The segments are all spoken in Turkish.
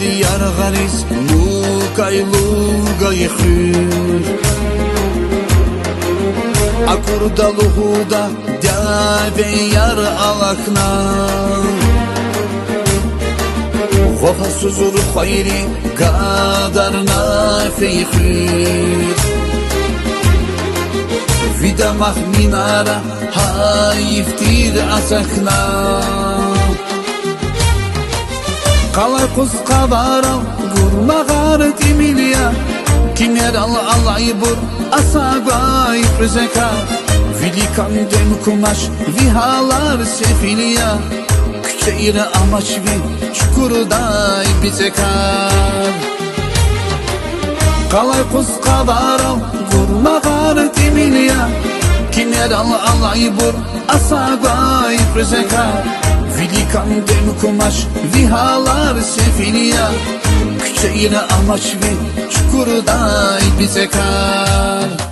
Sidi yar garis lugay khur Akurdaluhuda dave yar alakna Wafa suzur khayri qadarna feykhur Vida mahminara hayiftir asakna Qalay qusqabara gurmagar timilya Kimer alaybur asagay prezeka Vilikan dem kumaş vihalar sefiliya Küçeğire amaç vi çukurday bizekar Qalay qusqabara gurmagar timilya Kimer alaybur asagay prezeka Vilikan dem kumaş vihalar sefiliya Küçeğire amaç vi çukurday bizekar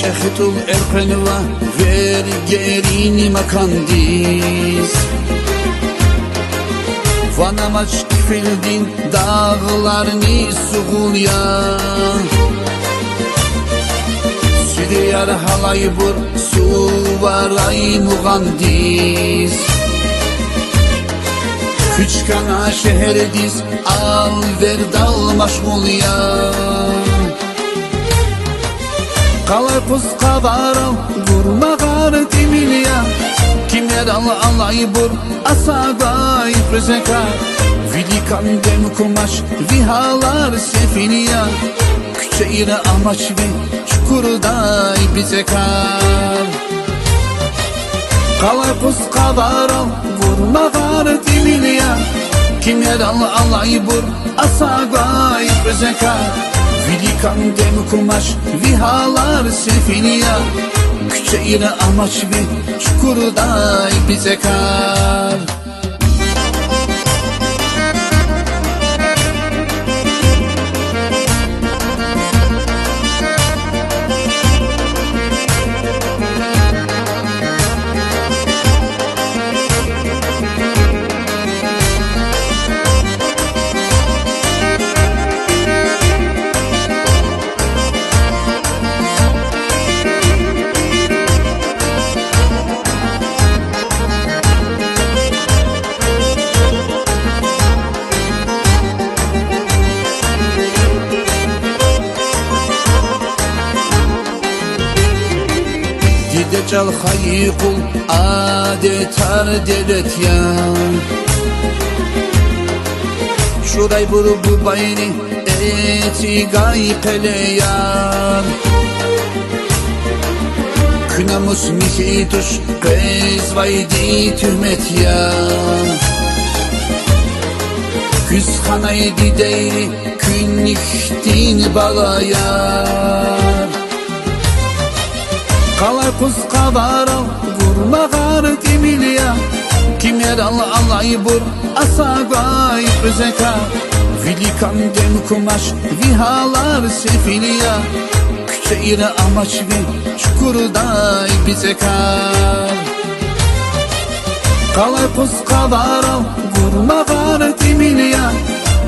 Çehitul erpenva ver gerini makandis Vanamaç kifildin dağlarını suğulya Südiyar halaybur suvaray muğandis Küçkana şehirdiz al ver dal maşgulya Qalay qusqabara gurmagar timilya Kimer alaybur asagay prezeka Vilikan dem kumaş vihalar sefiliya Küçeğire amaç vi çukurday bizekar Qalay qusqabara gurmagar timilya Kimer alaybur asagay prezeka Vilikan dem kumaş vihalar sefiliya Küçeğire amaç vi çukurday bizekar Decal haykul adetar devlet ya Şuray buru bu bayri eti gay peleyar Künamus mihituş kız vaydi tühmet ya Küz hanaydi deyri künnihtin balayar Qalay qusqabara gurmagar timilya Kimer alaybur asagay prezeka Vilikan dem kumaş vihalar sefiliya Küçeğire amaç vi çukurday bizekar Qalay qusqabara gurmagar timilya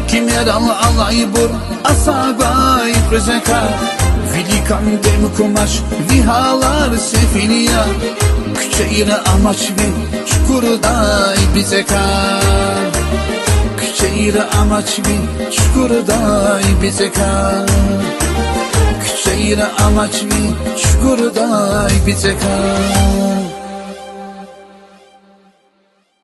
Kimer alaybur asagay prezeka Vilikan dem kumaş vihalar sefiliya Küçeğire amaç vi çukurday bizekar Küçeğire amaç vi çukurday bizekar Küçeğire amaç vi çukurday bizekar